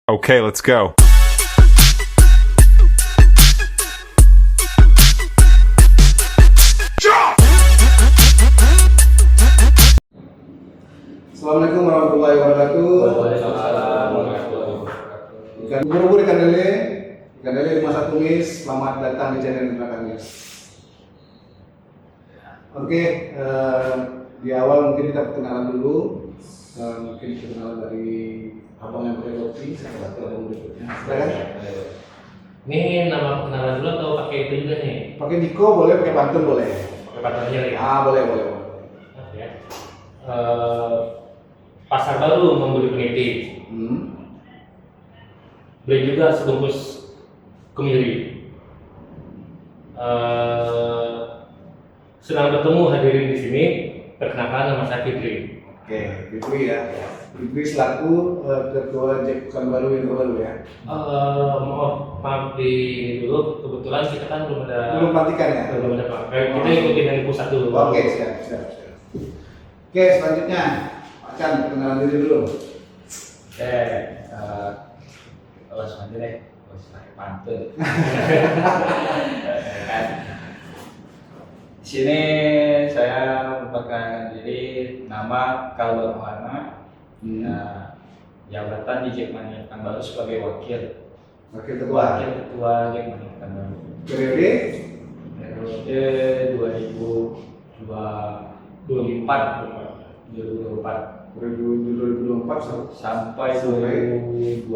Okay, let's go. Assalamualaikum warahmatullahi wabarakatuh. Waalaikumsalam warahmatullahi wabarakatuh. Ikan ikan lele dimasak tumis. Selamat datang di channel Indra Kamis. Oke, di awal mungkin kita perkenalan dulu. Mungkin perkenalan dari abang yang pakai topi. Saya kata abang berikutnya. Silakan. Ini nama kenalan dulu atau pakai itu juga nih? Pakai Diko boleh, pakai pantun boleh. Pakai pacarnya ya? Boleh. Ya. Pasar baru membeli peniti. Beli juga sebungkus kemiri. Senang bertemu hadirin di sini. Perkenalkan nama saya Fitri. Oke, Fitri ya. Fitri selaku ketua Jack Pekanbaru yang terbaru ya. Maaf di dulu, kebetulan kita kan belum ada Pelantikan ya. belum ada kita ikutin dari pusat dulu. Oke, siap. Oke, selanjutnya Pak Chan, perkenalan diri dulu. Langsung aja deh, harus pakai pantun. Di sini saya memperkenalkan diri, nama Kalbar Maulana. Jabatan di Jackmania Pekanbaru sebagai wakil Wakil ketua Jackmania Pekanbaru. Periode 2024 sampai 2028.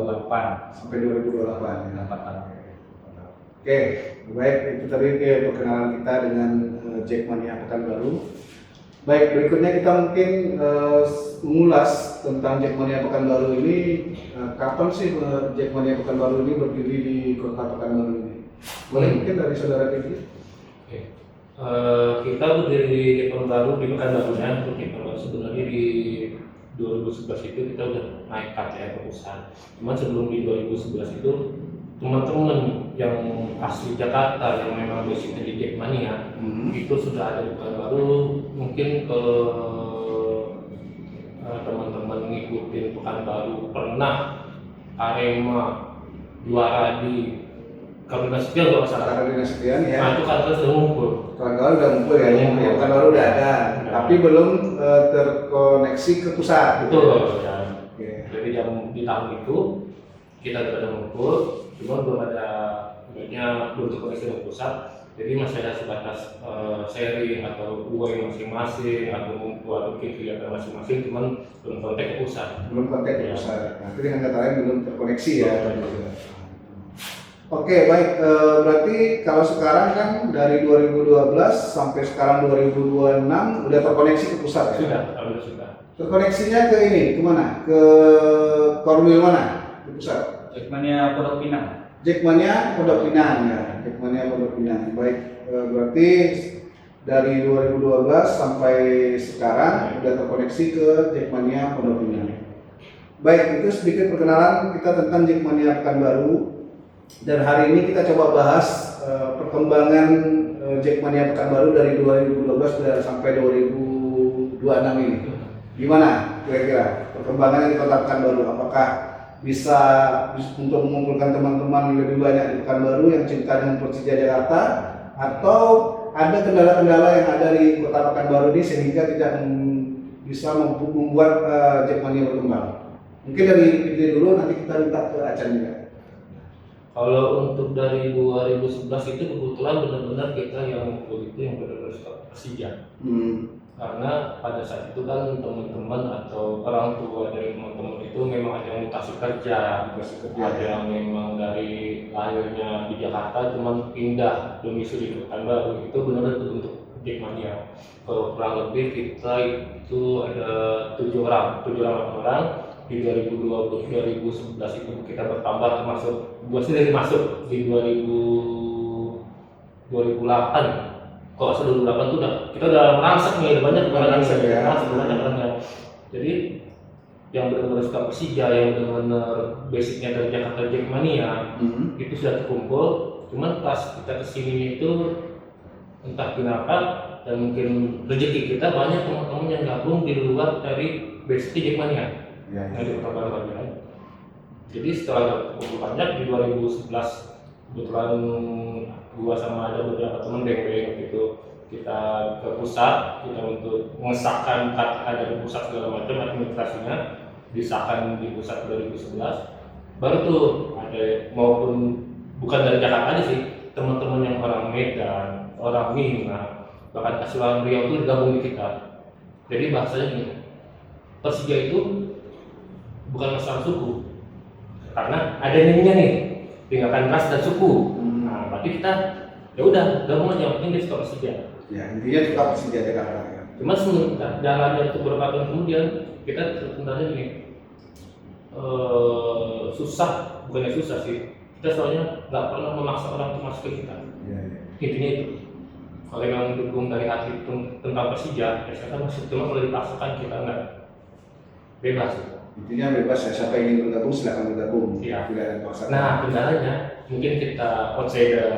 sampai 2028 ya. 4 tahun. Oke, baik, itu tadi perkenalan kita dengan Jackmania Pekanbaru. Baik, berikutnya kita mungkin mengulas tentang Jackmania Pekanbaru ini. Kapan sih Jackmania Pekanbaru ini berdiri di kota Pekanbaru ini? Boleh mungkin dari saudara Diki? Oke. Kita berdiri di Pekanbaru di Pekanbarunya untuk Pekanbaru sebenarnya di 2011 itu kita udah naik KTR ke pusat. Cuman sebelum di 2011 itu teman-teman yang asli Jakarta yang memang basicnya di Jackmania itu sudah ada di Pekanbaru. Mungkin kalau teman-teman ngikutin Pekanbaru pernah Arema juara di Kabupaten Sepian kalau nggak salah. Karena Dinas Sekian ya. Nah itu kan terus udah ngumpul. Kawan-kawan udah ngumpul ya, yang Pekanbaru udah ada, tapi belum terkoneksi ke pusat. Betul. Ya. Oke. Jadi di tahun itu kita sudah ngumpul, cuma belum ada belum terkoneksi dengan pusat. Jadi masih ada sebatas sharing atau UAI masing-masing atau ngumpul atau kegiatan masing-masing, cuman belum kontak ke pusat. Belum kontak ke Ya. pusat. Nah, itu dengan kata lain belum terkoneksi ya. Betul. Oke, baik. Berarti kalau sekarang kan dari 2012 sampai sekarang 2026 udah terkoneksi ke pusat ya? Sudah, alhamdulillah sudah. Terkoneksinya ke ini, kemana? Ke Korwil mana? Di pusat? Jackmania Pondok Pinang. Jackmania Pondok Pinang ya. Jackmania Pondok Pinang. Baik, berarti dari 2012 sampai sekarang udah terkoneksi ke Jackmania Pondok Pinang. Baik, itu sedikit perkenalan kita tentang Jackmania Pekanbaru. Dan hari ini kita coba bahas perkembangan Jackmania Pekanbaru dari 2012 sampai 2026 ini. Gimana kira-kira perkembangannya di kota Pekanbaru? Apakah bisa untuk mengumpulkan teman-teman lebih banyak di Pekanbaru yang cinta dengan Persija Jakarta, atau ada kendala-kendala yang ada di kota Pekanbaru ini sehingga tidak bisa membuat Jackmania berkembang? Mungkin dari Fitri dulu, nanti kita minta ke Acan juga. Kalau untuk dari 2011 itu kebetulan benar-benar kita yang ngumpul itu yang benar-benar suka Persija. Karena pada saat itu kan teman-teman atau orang tua dari teman-teman itu memang ada yang mutasi kerja, ada yang memang dari lahirnya di Jakarta cuman pindah domisili ke Pekanbaru. Itu benar-benar untuk Jackmania. Kalau kurang lebih kita itu ada 7 orang. Di 2011 itu kita bertambah, termasuk gua sendiri masuk di 2008. Kalau 2008 itu kita udah merangsek nih, udah banyak orangnya. Jadi yang benar-benar suka Persija, yang benar-benar basicnya dari Jakarta Jackmania itu sudah terkumpul. Cuman pas kita kesini itu entah kenapa dan mungkin rezeki kita, banyak teman-teman yang gabung di luar dari basic Jackmania. Ya. Yang di Kota Baru kan. Jadi setelah cukup banyak di 2011 kebetulan gua sama ada beberapa teman geng-geng gitu, kita ke pusat kita untuk mengesahkan KTA dari pusat segala macam administrasinya disahkan di pusat 2011, baru tuh ada maupun bukan dari Jakarta aja sih, teman-teman yang orang Medan, orang Minang, bahkan Kasulang Riau itu gabung di kita. Jadi bahasanya gini, Persija itu bukan masalah suku, karena ada nilainya nih, tinggalkan ras dan suku. Nah, berarti kita ya udah gabung aja, yang penting dia suka Persija. Ya, intinya suka Persija Jakarta ya. Cuma jalannya itu beberapa tahun kemudian kita kendalanya gini, susah, bukannya susah sih, kita soalnya nggak pernah memaksa orang untuk masuk ke kita. Ya. Intinya itu, kalau yang dukung dari hati tentang Persija, ya silakan masuk, cuma kalau dipaksakan kita nggak, bebas. Intinya bebas ya, siapa yang ingin bergabung silakan bergabung. Iya. Tidak ada paksaan. Nah, kendalanya mungkin kita outsider,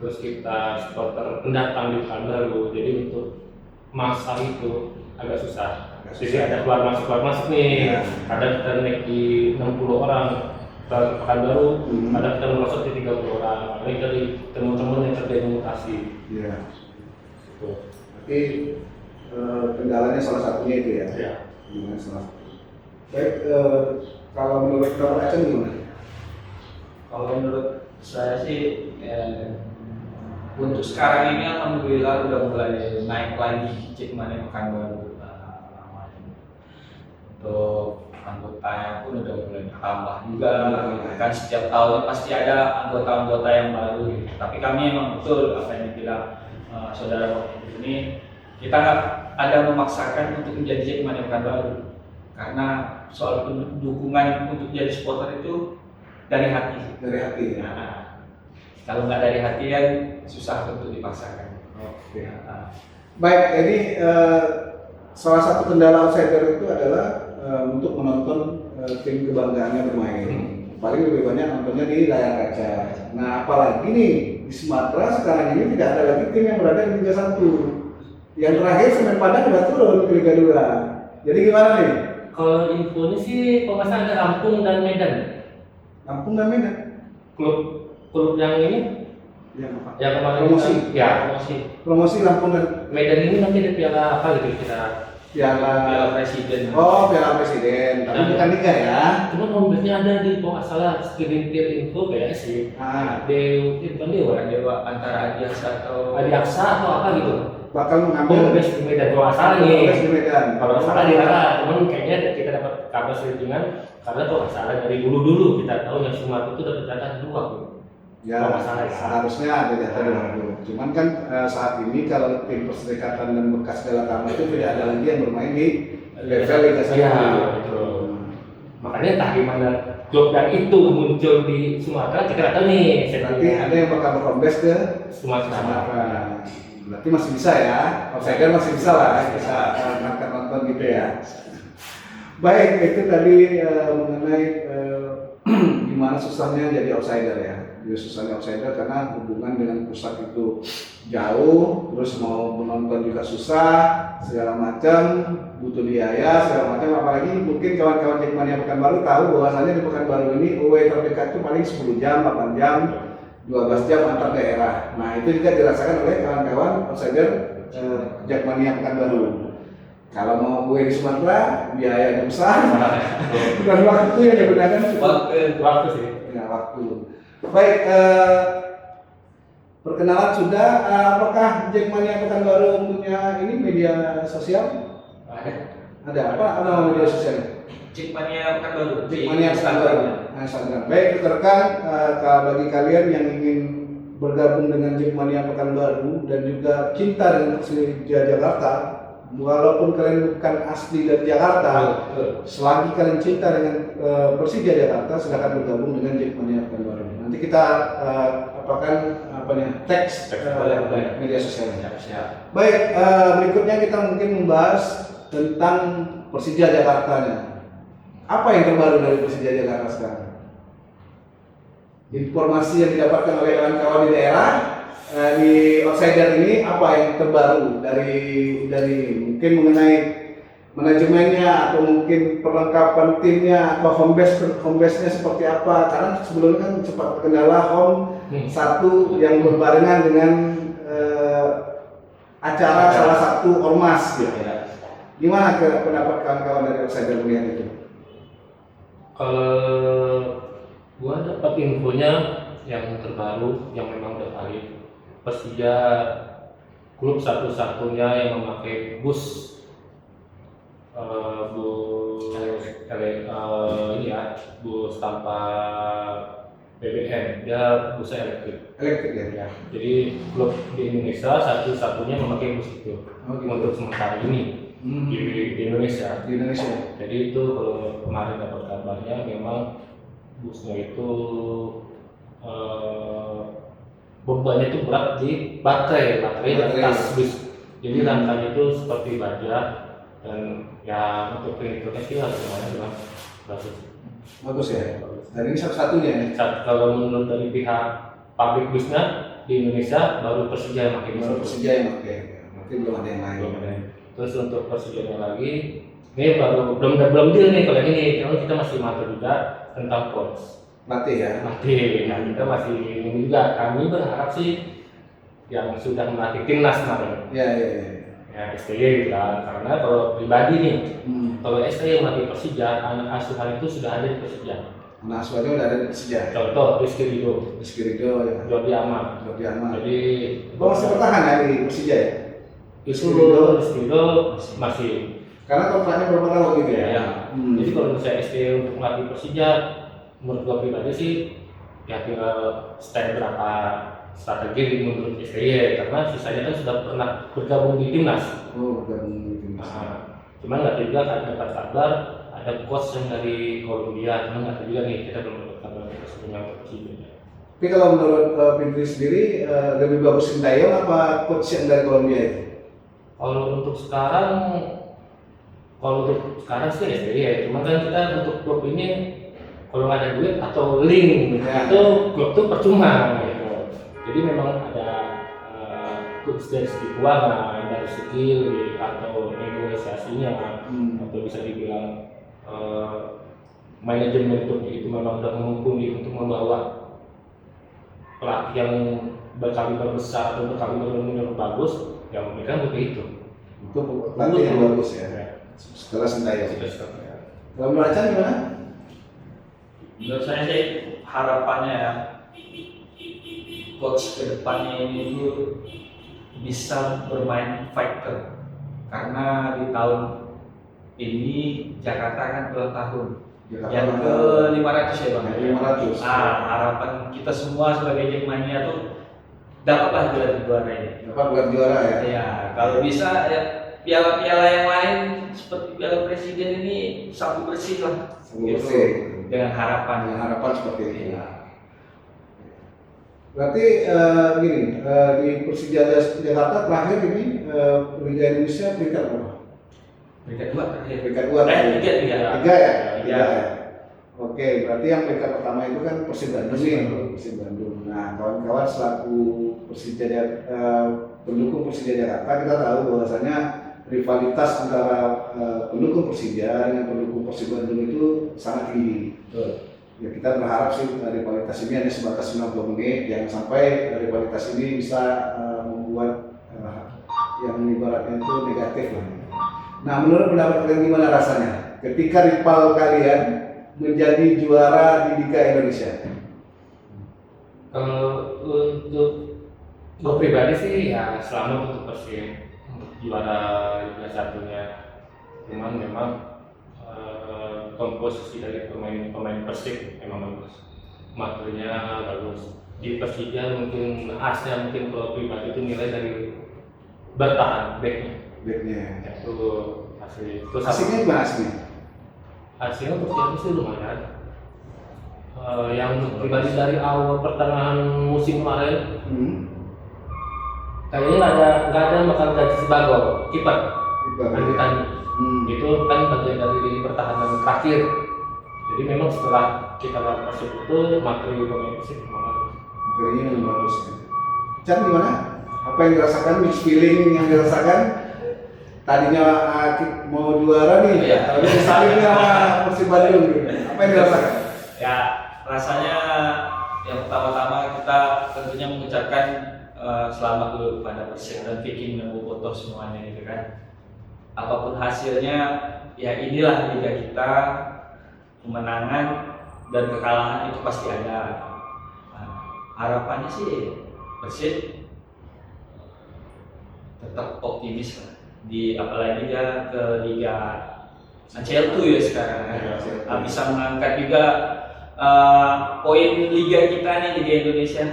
terus kita supporter pendatang di Pekanbaru, jadi untuk masa itu agak susah. Jadi ada keluar masuk nih. Ya. Kadang kita naik di 60 orang ke Pekanbaru, kadang kita merosot di 30 orang. Ini dari teman-teman yang terjadi mutasi. Iya. Gitu. Tapi kendalanya salah satunya itu ya. Ya. Gimana salah. Baik, kalau menurut kamu Aceh gimana? Kalau menurut saya sih untuk sekarang ini alhamdulillah udah mulai naik lagi Jackmania Pekanbaru. Untuk anggotanya pun udah mulai bertambah juga, kan setiap tahun pasti ada anggota-anggota yang baru gitu. Tapi kami emang betul apa yang dibilang saudara waktu ini, kita nggak ada memaksakan untuk menjadi Jackmania Pekanbaru, karena soal dukungan untuk jadi supporter itu dari hati. Dari hati ya. Nah, kalau nggak dari hati kan susah untuk dipaksakan. Oke. Baik, jadi salah satu kendala outsider itu adalah untuk menonton tim kebanggaannya bermain. Paling lebih banyak nontonnya di layar kaca. Nah, apalagi nih di Sumatera sekarang ini tidak ada lagi tim yang berada di Liga 1. Yang terakhir Semen Padang sudah turun ke Liga 2. Jadi gimana nih? Kalau infonya sih, kalau nggak salah ada Lampung dan Medan. Lampung dan Medan? Klub yang ini, Yang apa? yang kemarin Promosi? Ya, promosi. Promosi Lampung dan Medan ini nanti ada piala apa gitu kita? Piala Piala. Presiden. Oh, Piala Presiden. Tapi bukan Liga ya? Cuma nomornya ada di, kalau nggak salah segelintir info kayak sih. Bukan Dewa Antara Adiaksa atau Adiaksa atau apa gitu. Bakal mengambil Best di Medan, kalau nggak salah nih. Best di Medan. Kalau nggak salah di mana? Cuman kayaknya kita dapat kabar selintingan, karena kalau nggak salah dari dulu kita tahu yang Sumatera itu dapat jatah 2 gitu. Ya, Kalau nggak salah ya. seharusnya ada jatah 20. Cuman kan saat ini kalau tim Perserikatan dan Bekas Galatama itu tidak ada lagi yang bermain di level Liga 1. Iya, betul. Makanya entah gimana klub yang itu muncul di Sumatera, kita nggak tahu nih. Nanti ada yang bakal berkombes ke Sumatera. Berarti masih bisa ya, outsider masih bisa lah, bisa angkat nonton gitu ya. Baik, itu tadi mengenai gimana susahnya jadi outsider ya. Jadi susahnya outsider karena hubungan dengan pusat itu jauh, terus mau menonton juga susah, segala macam, butuh biaya, segala macam. Apalagi mungkin kawan-kawan Jackmania Pekanbaru tahu bahwasanya di Pekanbaru ini away terdekat itu paling 10 jam, 8 jam, 12 jam antar daerah. Nah, itu juga dirasakan oleh kawan-kawan outsider Jackmania Pekanbaru. Kalau mau gue di Sumatera, biayanya besar. Bukan waktu yang digunakan. Waktu sih. Ya, waktu. Baik, perkenalan sudah. Apakah Jackmania Pekanbaru punya ini media sosial? Ada apa? Nama media sosialnya? Jackmania Pekanbaru. Jackmania Pekanbaru. Instagram. Baik, rekan, bagi kalian yang ingin bergabung dengan Jackmania Pekanbaru dan juga cinta dengan Persija Jakarta, walaupun kalian bukan asli dari Jakarta, selagi kalian cinta dengan Persija Jakarta, silakan bergabung dengan Jackmania Pekanbaru. Nanti kita apakan teks media sosialnya. Baik, berikutnya kita mungkin membahas tentang Persija Jakartanya. Apa yang terbaru dari Persija Jakarta sekarang? Informasi yang didapatkan oleh kawan-kawan di daerah di outsider ini, apa yang terbaru dari mungkin mengenai manajemennya atau mungkin perlengkapan timnya atau home base-nya seperti apa? Karena sebelumnya kan sempat terkendala home satu yang berbarengan dengan acara salah satu ormas gitu. Gimana pendapat kawan-kawan dari outsider melihat itu? Kalau gua dapat infonya yang terbaru yang memang udah valid, Persija klub satu-satunya yang memakai bus bus tanpa BBM, dia bus elektrik. Elektrik ya? Jadi klub di Indonesia satu-satunya memakai bus itu untuk sementara ini di Indonesia. Di Indonesia. Jadi itu kalau kemarin dapat kabarnya memang busnya itu bebannya itu berat di baterai dan tas bus. Jadi rangkanya itu seperti baja dan ya untuk kliniknya sih harus lumayan bagus. Bagus ya. Dan ini satu-satunya ya. Kalau menurut dari pihak pabrik busnya di Indonesia baru Persija yang pakai bus. Baru Persija yang pakai. Berarti belum ada yang lain. Belum ada. Terus untuk Persijanya lagi, ini belum deal nih kalau ini, karena kita masih mantap juga tentang coach. Latih ya. Latih, nah kita masih ini juga. Kami berharap sih yang sudah melatih timnas kemarin. Ya. Ya STY gitu kan, karena kalau pribadi nih, kalau STY melatih Persija, anak asuhan itu sudah ada di Persija. Anak asuhannya udah ada di Persija. Contoh Rizky Ridho ya. Jordi Amat. Jadi, Jadi masih bertahan ya di Persija ya? itu Rizky Ridho masih. Karena kontraknya berapa tahun gitu ya? Ya. Jadi kalau misalnya STY untuk melatih Persija, menurut gua pribadi sih ya tinggal stand berapa strategi menurut STY, karena sisanya kan sudah pernah bergabung di timnas. Bergabung di timnas. Cuman nggak tahu juga kan dapat kabar ada coach yang dari Kolombia, cuman nggak tahu juga nih, kita belum dapat kabar sebelumnya Persija. Tapi kalau menurut Fitri sendiri lebih bagus Sintayong apa coach yang dari Kolombia itu? Kalau untuk sekarang sih STY ya, cuman kan kita untuk klub ini kalau nggak ada duit atau link itu klub tuh percuma gitu. Jadi memang ada coach dari segi keuangan, dari skill atau negosiasinya, atau bisa dibilang manajemen klub itu memang sudah mumpuni untuk membawa pelatih yang berkaliber besar atau berkaliber bagus, ya mereka butuh itu. Itu pelatih yang bagus ya. Setelah Sintayong. Kalau menurut Acan gimana? Menurut saya sih harapannya ya, coach kedepannya ini tuh bisa bermain fighter, karena di tahun ini Jakarta kan ulang tahun yang ke 500 ya bang. 500. Harapan kita semua sebagai Jackmania tuh dapatlah gelar juara ini. Dapat gelar juara ya. Ya kalau bisa ya piala-piala yang lain seperti Piala Presiden ini sapu bersih lah. Bersih. Dengan harapan seperti itu. Berarti gini, di Persija Jakarta terakhir ini Liga Indonesia peringkat berapa? Peringkat 2 terakhir. Peringkat 2 Tiga ya? Tiga. Oke, berarti yang peringkat pertama itu kan Persib Bandung. Nah, kawan-kawan selaku pendukung Persija Jakarta, kita tahu bahwasanya rivalitas antara pendukung Persija dengan pendukung Persib Bandung itu sangat tinggi. Ya, kita berharap sih rivalitas ini hanya sebatas 90 menit, jangan sampai rivalitas ini bisa membuat yang ibaratnya itu negatif lah. Nah, menurut pendapat kalian gimana rasanya ketika rival kalian menjadi juara di Liga Indonesia? Kalau untuk gue pribadi sih ya selamat untuk Persib untuk juara Liga 1-nya. Cuman memang komposisi dari pemain Persib memang bagus, materinya bagus. Di Persija mungkin asnya mungkin kalau pribadi itu nilai dari bertahan backnya itu asli. Terus Aslinya gimana aslinya? Hasilnya untuk Persija sih lumayan. Yang pribadi dari awal pertengahan musim kemarin kayaknya nggak ada yang bakal ganti si Bagol, kiper Andi Tani. Itu kan bagian dari lini pertahanan terakhir. Jadi memang setelah kita lihat Persib itu materi pemain Persib memang bagus. Materinya lebih bagus. Can gimana? Apa yang dirasakan, mixed feeling yang dirasakan? tadinya mau juara nih, Iya. tapi disalin sama Persib Bandung gitu. Apa yang dirasakan? Ya rasanya yang pertama-tama kita tentunya mengucapkan selamat dulu kepada Persib dan Viking dan Bobotoh semuanya gitu kan. Apapun hasilnya, ya inilah liga kita, kemenangan dan kekalahan itu pasti ada. Nah, harapannya sih Persib tetap optimis lah. Apalagi dia ke Liga ACL tuh ya sekarang kan. Bisa mengangkat juga poin liga kita nih, Liga Indonesia,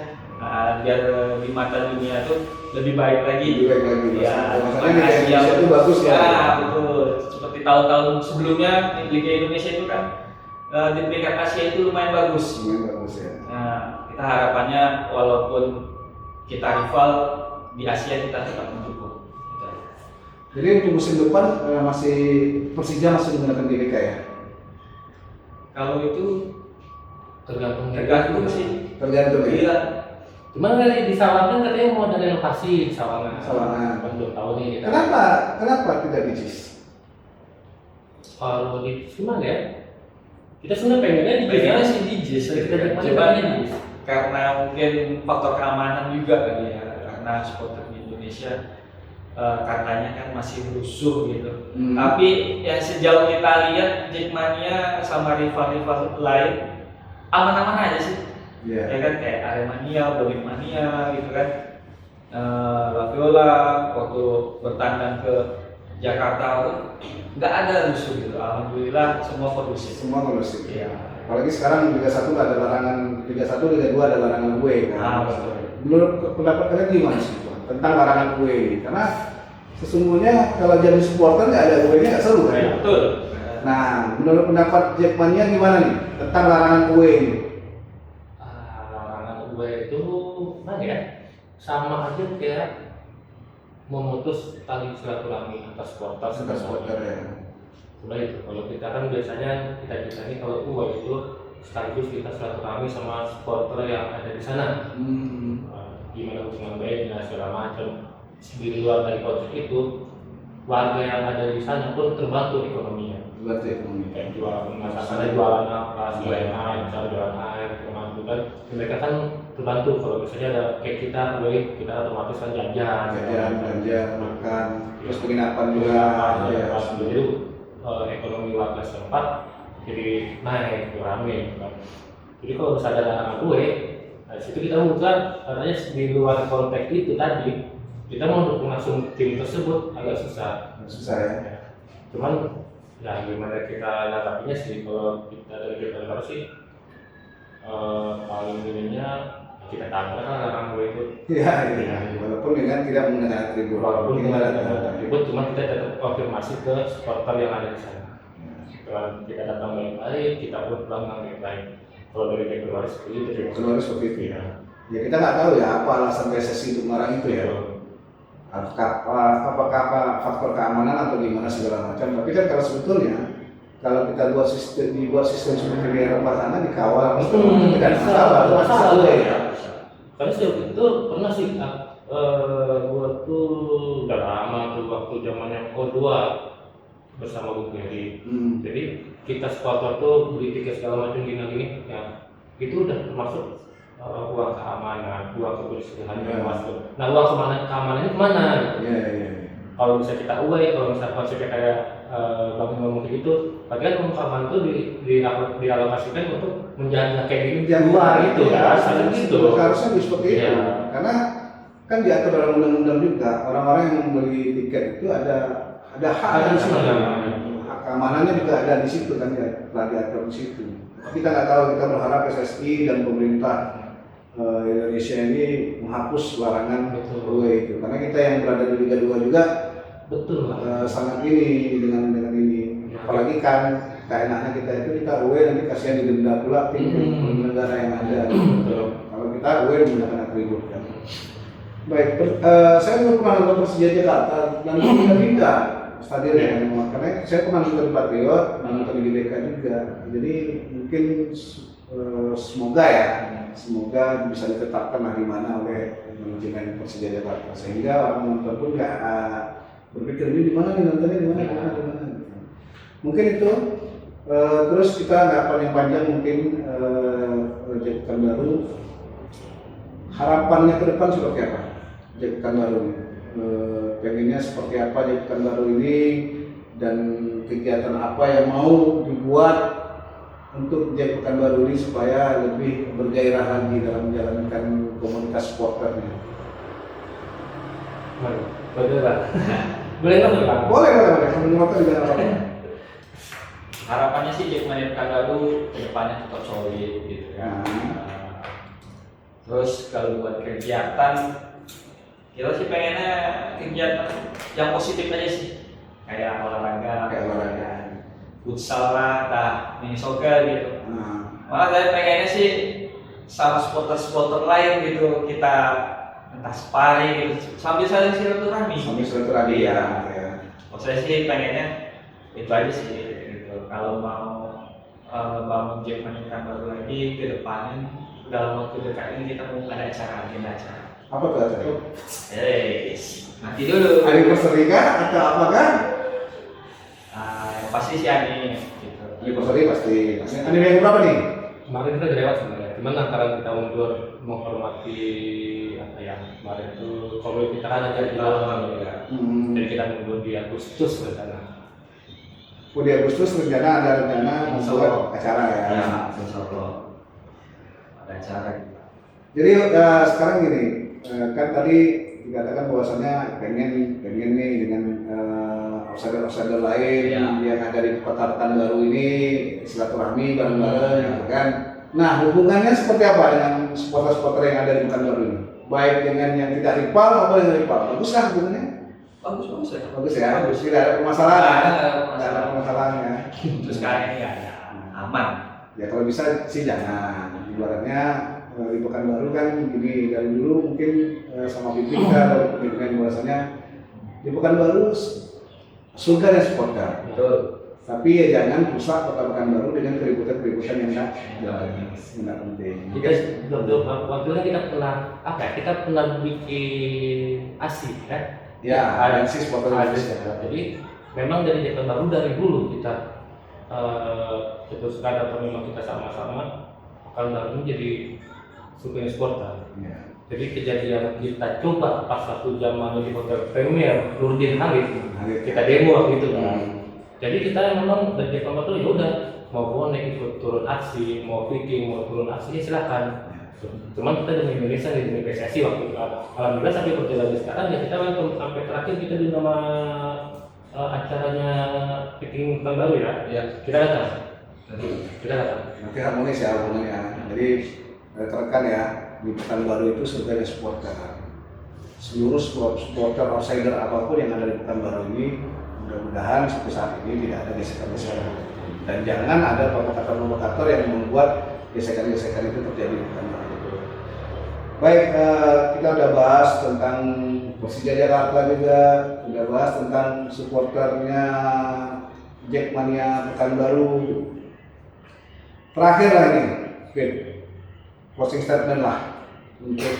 biar di mata dunia tuh lebih baik lagi. Lebih baik lagi. Ya, Masalahnya Liga Indonesia itu bagus ya. Ya, betul. Seperti tahun-tahun sebelumnya Liga Indonesia itu kan di peringkat Asia itu lumayan bagus. Lumayan bagus ya. Nah, kita harapannya walaupun kita rival di Asia kita tetap mencukupi. Jadi untuk musim depan masih Persija masih menggunakan GBK ya? Kalau itu tergantung sih. Tergantung ya. Iya. Cuman kali di Sawangan katanya mau ada renovasi di Sawangan. Sawangan. Kan belum tahu nih kita. Kenapa tidak di JIS? Kalau di gimana ya? Kita sebenarnya pengennya di Pengennya JIS. sih di JIS, Kita cuman pengennya di JIS. karena mungkin faktor keamanan juga kali ya, karena supporter di Indonesia katanya kan masih rusuh gitu. Tapi yang sejauh kita lihat Jackmania sama rival-rival lain aman-aman aja sih. Iya. Ya kan kayak Aremania, Bonikmania gitu kan. Laviola waktu bertandang ke Jakarta nggak ada rusuh gitu. Alhamdulillah semua kondusif. Semua kondusif. Iya. Apalagi sekarang Liga 1 nggak ada larangan, Liga 1, Liga 2 ada larangan away kan. Betul. Menurut pendapat kalian gimana sih tentang larangan away? Karena sesungguhnya kalau jadi supporter nggak ada away-nya nggak seru kan? Ya, betul. Nah, menurut pendapat Jackmania gimana nih tentang larangan away ini? Larangan gue itu mana ya? Sama aja kayak memutus tali silaturahmi antar supporter. Antar supporter ya. Udah itu. Kalau kita kan biasanya kita nih kalau gue itu sekaligus kita silaturahmi sama supporter yang ada di sana. Gimana hubungan baiknya segala macam. Di luar dari konflik itu, warga yang ada di sana pun terbantu ekonominya. Buat ekonomi. Kayak jualan masakannya, jualan apa, jualan air, misalnya jualan air, terbantu kan. Mereka kan terbantu kalau misalnya ada kayak kita otomatis kan jajan, belanja, makan, terus penginapan juga. Ya. Jadi ekonomi warga setempat jadi naik, rame kan. Jadi kalau misalnya ada larangan gue, nah situ kita buka katanya di luar konteks itu tadi kita mau dukung langsung tim tersebut agak susah. Susah ya. Cuman ya gimana kita nanggapinya sih, kalau kita dari kita negara sih paling ininya kita tampar kan larangan gue itu. Iya, iya. Walaupun dengan tidak menggunakan atribut. Walaupun Kita kita ada atribut, cuma kita tetap konfirmasi ke supporter yang ada di sana. Setelah kita datang baik-baik, kita pun pulang dengan baik-baik. Kalau dari pihak keluarga seperti itu, Keluarga seperti itu. ya. Ya kita nggak tahu ya apa alasan PSSI untuk melarang itu ya. Apakah faktor keamanan atau gimana segala macam. Tapi kan kalau sebetulnya kalau kita dibuat sistem seperti di Eropa sana dikawal, tidak ada masalah. Ya. Karena sejauh itu pernah sih, gua tuh udah lama tuh waktu zamannya O2 bersama Bung Ferry. Jadi kita supporter tuh beli tiket segala macam gini, ya itu udah termasuk uang keamanan, uang kebersihan yang masuk. Nah uang keamanannya kemana? Gitu. Iya. Kalau bisa kita away, kalau misalnya konsepnya kayak Bang ngomong gitu, bagian uang keamanan itu dialokasikan untuk menjaga kayak di luar gitu kan, gitu. Harusnya seperti itu, karena kan diatur dalam undang-undang juga orang-orang yang membeli tiket itu ada hak di situ. Hak keamanannya juga ada di situ kan, ya telah diatur di situ. Kita nggak tahu, kita berharap PSSI dan pemerintah Indonesia ini menghapus larangan away itu, karena kita yang berada di Liga 2 juga sangat ini dengan ini. Apalagi kan enaknya kita away nanti kasihan didenda pula tim penyelenggara yang ada. Kalau kita away menggunakan atribut kan. Baik, saya belum pernah nonton Persija Jakarta dan pindah stadion ya, karena saya pernah nonton Patriot, nonton di GBK juga. Jadi mungkin semoga bisa ditetapkan hari mana oleh manajemen Persija Jakarta, sehingga orang menonton pun berpikir ini di mana nih nontonnya, di mana. Mungkin itu. Terus kita nggak panjang-panjang mungkin Jack Pekanbaru. Harapannya ke depan seperti apa Jack Pekanbaru ini? Pengennya seperti apa Jack Pekanbaru ini, dan kegiatan apa yang mau dibuat untuk Jack Pekanbaru ini supaya lebih bergairah lagi dalam menjalankan komunitas supporternya. Boleh nggak? Boleh, sambil ngerokok juga nggak apa-apa. Harapannya sih Jackmania Pekanbaru kedepannya tetap solid gitu ya. Terus kalau buat kegiatan, kita sih pengennya kegiatan yang positif aja sih, kayak olahraga, futsal lah, mini soccer gitu. Malah saya pengennya sih sama supporter lain gitu, kita entah sparring gitu, sambil saling silaturahmi. Ya. Saya sih pengennya itu aja sih gitu. Kalau mau bangun Jackmania Pekanbaru lagi ke depannya, dalam waktu dekat ini kita mau ada agenda acara. Apa tuh acara? Nanti dulu. Anniversary kah atau apakah? Yang pasti sih ani gitu. Anniversary pasti. Anniversary yang berapa nih? Kemarin kita lewat sebenarnya, cuman antara kita mundur menghormati apa ya, kemarin itu kalau kita kan ada di dalam ya. Jadi kita mundur di Agustus rencana. Di Agustus ada rencana membuat acara ya. Ya, insyaallah. Ada acara. Jadi sekarang gini, kan tadi dikatakan bahwasannya pengen nih dengan outsider lain yang ada di kota Pekanbaru ini silaturahmi bareng-bareng gitu kan. Nah, hubungannya seperti apa dengan supporter-supporter yang ada di Pekanbaru ini? Baik dengan yang tidak rival maupun yang rival. Bagus lah hubungannya? Bagus ya. Tidak ada permasalahan. Tidak ada permasalahan ya. Terus sekarang ini ada aman. Ya kalau bisa sih jangan. Ibaratnya di Pekanbaru kan gini, dari dulu mungkin sama Pipi kita ada pemikiran bahwasanya di Pekanbaru surga dan supporter. Betul. Tapi ya jangan rusak kota Pekanbaru dengan keributan yang tidak penting. Waktu kita pernah kita pernah bikin ASI kan? Ya, ASI supporter Indonesia. Jadi memang dari Jack Pekanbaru dari dulu kita terus ada memang kita sama-sama Pekanbaru ini jadi supporter supporter. Ya. Jadi kejadian kita coba pas satu zaman di Hotel Premier Nurdin Halid kita demo gitu kan. Jadi kita memang dari Jack Pekanbaru ya udah mau bonek ikut turun aksi, mau Viking mau turun aksi ya silakan. Cuman kita demi Indonesia demi PSSI waktu itu. Alhamdulillah sampai berjalan sekarang ya kita welcome sampai terakhir kita di nama acaranya Viking Pekanbaru ya. Kita datang. Nanti harmonis ya hubungannya. Jadi rekan ya, di Pekanbaru itu surga dan supporter. Seluruh supporter outsider apapun yang ada di Pekanbaru ini, mudah-mudahan sampai saat ini tidak ada gesekan-gesekan. Dan jangan ada provokator-provokator yang membuat gesekan-gesekan itu terjadi di Pekanbaru. Baik, kita udah bahas tentang Persija Jakarta juga, udah bahas tentang supporternya Jackmania Pekanbaru. Terakhir lah ini, closing statement lah untuk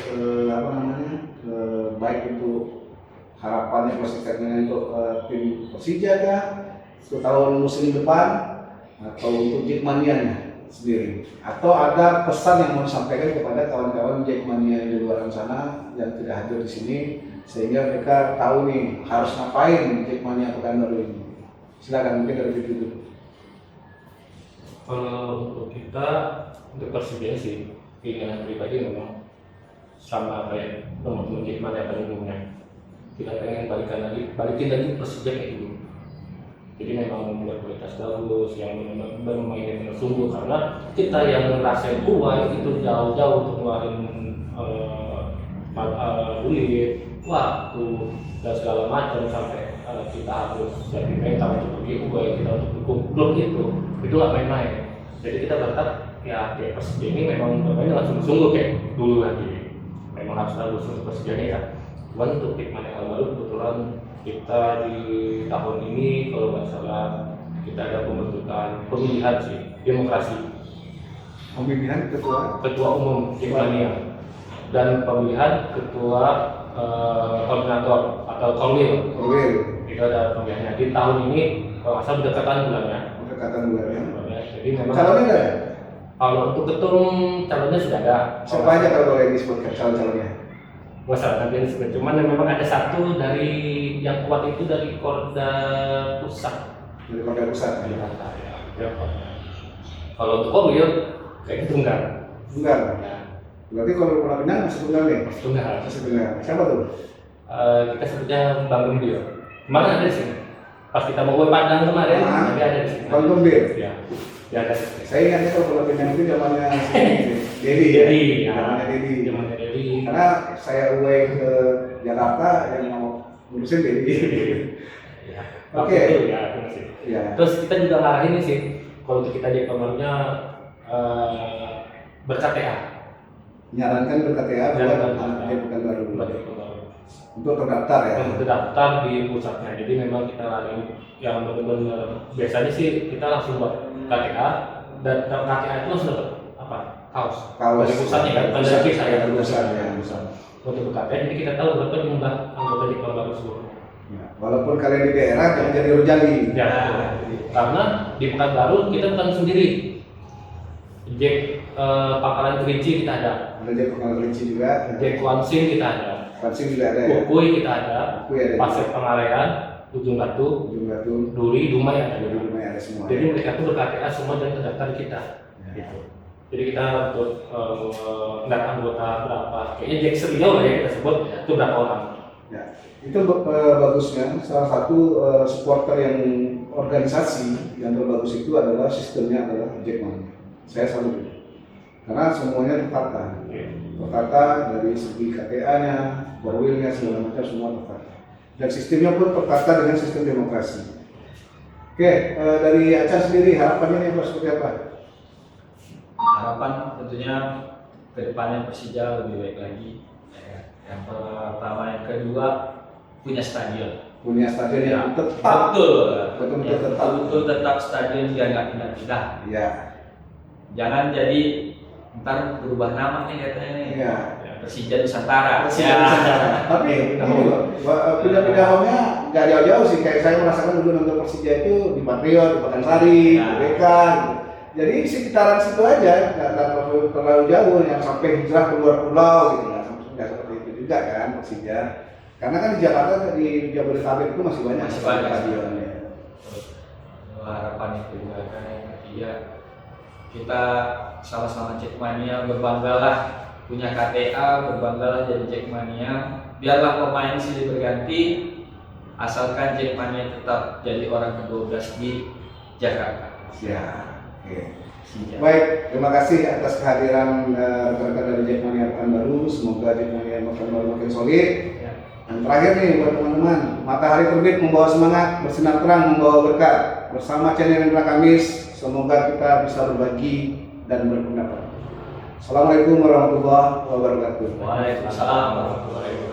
baik untuk harapannya closing statement untuk tim Persija kah untuk tahun musim depan atau untuk Jackmania sendiri, atau ada pesan yang mau disampaikan kepada kawan-kawan Jackmania di luar sana yang tidak hadir di sini sehingga mereka tahu nih harus ngapain Jackmania Pekanbaru ini. Silakan mungkin dari itu dulu. Kalau untuk kita untuk Persija sih keinginan pribadi memang sama kayak teman-teman Jackmania pada umumnya, kita pengen balikin lagi Persija kayak dulu. Jadi memang membuat kualitas bagus, yang bermain dengan sungguh, karena kita yang ngerasain uang itu jauh-jauh untuk ngeluarin duit, waktu dan segala macam sampai kita harus jadi mental untuk pergi uang kita untuk dukung klub itu nggak main-main. Jadi kita berharap ya kayak Persija ini memang bermain dengan sungguh-sungguh kayak dulu lagi. Memang harus bagus untuk Persija ini ya. Cuman untuk Jackmania Pekanbaru kebetulan kita di tahun ini kalau nggak salah kita ada pembentukan pemilihan sih, demokrasi. Pemilihan ketua umum Jackmania dan pemilihan ketua koordinator atau kolwil. Kita ada pemilihannya di tahun ini kalau nggak salah berdekatan bulannya. Pendekatan bulannya. Jadi memang Calonnya ada? kalau untuk ketum calonnya sudah ada. Siapa aja kalau boleh disebutkan calon-calonnya? Gak salah nanti disebut. Cuman memang ada satu dari yang kuat itu dari Korda Pusat. Dari Korda Pusat. Ya. Kalau untuk Korwil kayak gitu enggak. Enggak. Berarti kalau Pulau Pinang masih tunggal nih? Tunggal. Masih tunggal. Siapa tuh? Kita sebutnya Bang Gembir. Kemarin ada di sini. Pas kita mau Padang kemarin, dia ada di sini. Bang Gembir. Ya. Dia ada di sini. Saya ingatnya kalau Pulau Pinang itu zamannya Dedi ya. Zamannya Dedi. Zamannya Dedi. Karena saya away ke Jakarta yang mau ngurusin Dedi. Ya. Oke. Itu ya, itu sih. Ya. Terus kita juga ngarahin ini sih. Kalau untuk kita di kamarnya ber-KTA. Menyarankan ber-KTA buat anak dia bukan baru. Untuk terdaftar ya. Untuk terdaftar di pusatnya. Jadi memang kita lari yang benar-benar biasanya sih kita langsung buat KTA dan KTA itu langsung dapat apa? Kaos. Dari pusatnya kan, bukan dari kita ya. Pusat ya. Pusat. Untuk KTA jadi kita tahu berapa jumlah anggota di Pekanbaru tersebut. Ya. Walaupun kalian di daerah jangan jadi rojali. Ya. Karena di Pekanbaru kita bukan sendiri. Jack Pangkalan Kerinci kita ada. Ada Jack Pangkalan Kerinci juga. Jack Lansing kita ada. Lansing juga ada ya. Kukui kita ada. Kukui ada. Pasir Pengarean, Ujung Batu, Ujung Batu, Duri, Dumai ada. Dumai ada semua. Jadi mereka tuh ber-KTA semua dan terdaftar di kita. Ya. Gitu. Jadi kita untuk nggak anggota berapa, kayaknya Jack Seriau lah ya kita sebut itu berapa orang. Ya. Itu bagusnya salah satu supporter yang organisasi yang terbagus itu adalah sistemnya adalah Jackman. Saya selalu karena semuanya tertata dari segi KTA-nya, Korwilnya segala macam semua tertata. Dan sistemnya pun tertata dengan sistem demokrasi. Oke, dari Aca sendiri harapannya nih seperti apa? Harapan tentunya kedepannya Persija lebih baik lagi. Yang pertama, yang kedua punya stadion. Punya stadion yang tetap betul tetap stadion biar nggak pindah-pindah. Ya. Jangan jadi ntar berubah nama nih katanya nih. Iya. Persija Nusantara. Persija Nusantara. Tapi ini loh, pindah-pindah home-nya nggak jauh-jauh sih. Kayak saya merasakan dulu nonton Persija itu di Patriot, di Pakansari, di BK. Jadi sekitaran situ aja, nggak terlalu jauh yang sampai hijrah ke luar pulau gitu. Nggak seperti itu juga kan Persija. Karena kan di Jakarta di Jabodetabek itu masih banyak stadionnya. Harapan itu juga kan yang ketiga, kita sama-sama Jackmania berbanggalah punya KTA, berbanggalah jadi Jackmania. Biarlah pemain silih berganti, asalkan Jackmania tetap jadi orang ke-12 di Jakarta. Ya, oke. Baik, terima kasih atas kehadiran rekan-rekan dari Jackmania Pekanbaru. Semoga Jackmania Pekanbaru makin solid. Ya. Dan terakhir nih buat teman-teman, matahari terbit membawa semangat, bersinar terang membawa berkat. Bersama channel Indra Kamis, semoga kita bisa berbagi dan berpendapat. Assalamualaikum warahmatullahi wabarakatuh. Waalaikumsalam warahmatullahi wabarakatuh.